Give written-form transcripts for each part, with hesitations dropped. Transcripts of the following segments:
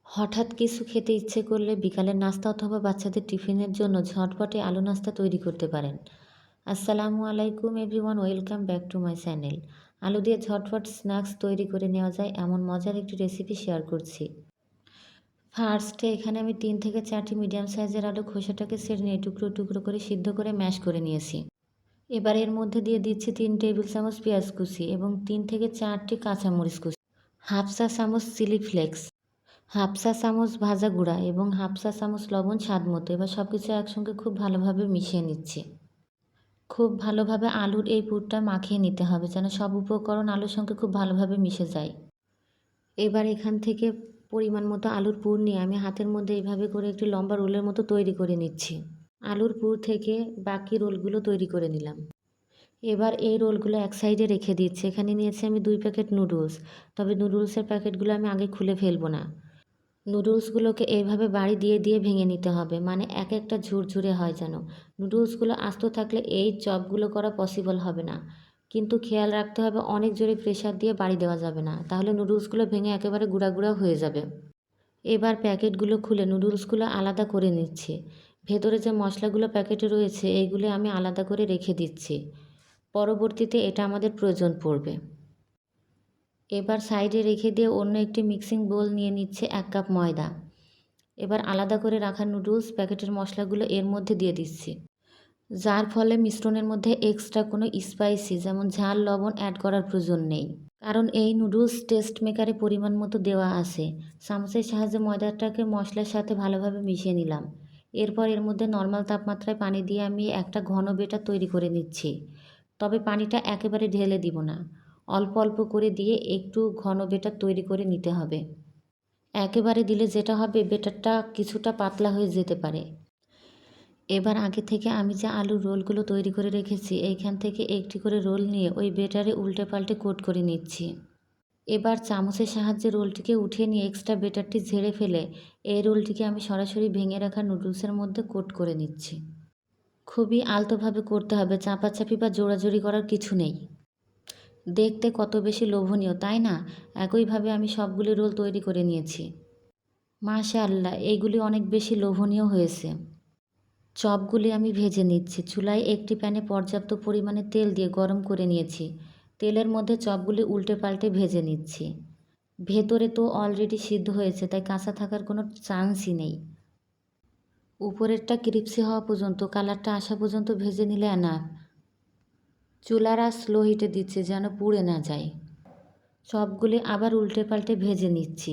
হঠাৎ কিছু খেতে ইচ্ছে করলে বিকালের নাস্তা অথবা বাচ্চাদের টিফিনের জন্য ঝটপটে আলু নাস্তা তৈরি করতে পারেন। আসসালামু আলাইকুম everyone, welcome back to my channel. আলু দিয়ে ঝটপট স্ন্যাক্স তৈরি করে নেওয়া যায় এমন মজার একটি রেসিপি শেয়ার করছি। ফার্স্টে এখানে আমি 3 থেকে 4টি মিডিয়াম সাইজের আলু খোসাটাকে ছেড়ে নিয়ে টুকরো টুকরো করে সিদ্ধ করে ম্যাশ করে নিয়েছি। এবার এর মধ্যে দিয়ে দিচ্ছি 3 টেবিল চামচ পেঁয়াজ কুচি এবং 3 থেকে 4টি কাঁচামরিচ কুচি, হাফ চা চামচ চিলি ফ্লেক্স, হাফ চা চামচ ভাজা গুঁড়া এবং হাফ চা চামচ লবণ স্বাদ মতো। এবার সব কিছু একসঙ্গে খুব ভালোভাবে মিশিয়ে নিচ্ছি। খুব ভালোভাবে আলুর এই পুরটা মাখিয়ে নিতে হবে যেন সব উপকরণ আলুর সঙ্গে খুব ভালোভাবে মিশে যায়। এবার এখান থেকে পরিমাণ মতো আলুর পুর নিয়ে আমি হাতের মধ্যে এইভাবে করে একটি লম্বা রোলের মতো তৈরি করে নিচ্ছি। আলুর পুর থেকে বাকি রোলগুলো তৈরি করে নিলাম। এবার এই রোলগুলো এক সাইডে রেখে দিচ্ছি। এখানে নিয়েছি আমি 2 প্যাকেট নুডলস। তবে নুডলসের প্যাকেটগুলো আমি আগে খুলে ফেলবো না। নুডলসগুলোকে এইভাবে বাড়ি দিয়ে দিয়ে ভেঙে নিতে হবে, মানে এক একটা ঝুরঝুরে হয় যেন। নুডলসগুলো আস্ত থাকলে এই চপগুলো করা পসিবল হবে না। কিন্তু খেয়াল রাখতে হবে অনেক জোরে প্রেসার দিয়ে বাড়ি দেওয়া যাবে না, তাহলে নুডলসগুলো ভেঙে একেবারে গুঁড়া গুঁড়া হয়ে যাবে। এবার প্যাকেটগুলো খুলে নুডলসগুলো আলাদা করে নিচ্ছি। ভেতরে যে মশলাগুলো প্যাকেটে রয়েছে এইগুলো আমি আলাদা করে রেখে দিচ্ছি, পরবর্তীতে এটা আমাদের প্রয়োজন পড়বে। এবার সাইডে রেখে দিয়ে অন্য একটি মিক্সিং বোল নিয়ে নিচ্ছে 1 কাপ ময়দা। এবার আলাদা করে রাখা নুডলস প্যাকেটের মশলাগুলো এর মধ্যে দিয়ে দিচ্ছি, যার ফলে মিশ্রণের মধ্যে এক্সট্রা কোনো স্পাইসি যেমন ঝাল লবণ অ্যাড করার প্রয়োজন নেই, কারণ এই নুডলস টেস্ট মেকারে পরিমাণ মতো দেওয়া আছে। চামচের সাহায্যে ময়দাটাকে মশলার সাথে ভালোভাবে মিশিয়ে নিলাম। এরপর এর মধ্যে নর্মাল তাপমাত্রায় পানি দিয়ে আমি একটা ঘন বেটার তৈরি করে নিচ্ছি। তবে পানিটা একেবারে ঢেলে দিব না, অল্প অল্প করে দিয়ে একটু ঘন বেটার তৈরি করে নিতে হবে। একেবারে দিলে যেটা হবে বেটারটা কিছুটা পাতলা হয়ে যেতে পারে। এবার আগে থেকে আমি যে আলুর রোলগুলো তৈরি করে রেখেছি এইখান থেকে একটি করে রোল নিয়ে ওই বেটারে উল্টে পাল্টে কোট করে নিচ্ছি। এবার চামচের সাহায্যে রোলটিকে উঠিয়ে নিয়ে এক্সট্রা বেটারটি ঝেড়ে ফেলে এই রোলটিকে আমি সরাসরি ভেঙে রাখা নুডলসের মধ্যে কোট করে নিচ্ছি। খুবই আলতোভাবে করতে হবে, চাপাচাপি বা জোড়াজোড়ি করার কিছু নেই। দেখতে কত বেশি লোভনীয় তাই না? একইভাবে আমি সবগুলি রোল তৈরি করে নিয়েছি। মাশাআল্লাহ, এইগুলি অনেক বেশি লোভনীয় হয়েছে। চপগুলি আমি ভেজে নিচ্ছি। চুলায় একটি প্যানে পর্যাপ্ত পরিমাণে তেল দিয়ে গরম করে নিয়েছি। তেলের মধ্যে চপগুলি উল্টে পাল্টে ভেজে নিচ্ছি। ভেতরে তো অলরেডি সিদ্ধ হয়েছে, তাই কাঁচা থাকার কোনো চান্সই নেই। উপরেরটা ক্রিপসি হওয়া পর্যন্ত, কালারটা আসা পর্যন্ত ভেজে নিলে এনাফ। চুলার আঁচ স্লো হিটে দিচ্ছি যেন পুড়ে না যায়। চপগুলি আবার উল্টে পাল্টে ভেজে নিচ্ছি।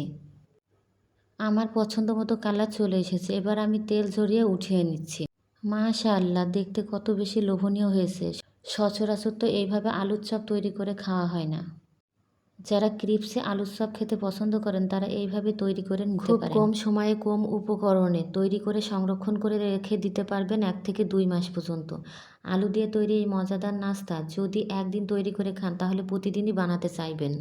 আমার পছন্দ মতো কালার চলে এসেছে। এবার আমি তেল ঝরিয়ে উঠিয়ে নিচ্ছি। মাশাআল্লাহ, দেখতে কত বেশি লোভনীয় হয়েছে। সচরাচর তো এইভাবে আলুর চপ তৈরি করে খাওয়া হয় না। যারা ক্রিপসি আলুর চপ খেতে পছন্দ করেন তারা এইভাবে তৈরি করে নিতে পারেন। খুব কম সময়ে কম উপকরণে তৈরি করে সংরক্ষণ করে রেখে দিতে পারবেন 1 থেকে 2 মাস পর্যন্ত। আলু দিয়ে তৈরি এই মজাদার নাস্তা যদি একদিন তৈরি করে খান তাহলে প্রতিদিনই বানাতে চাইবেন।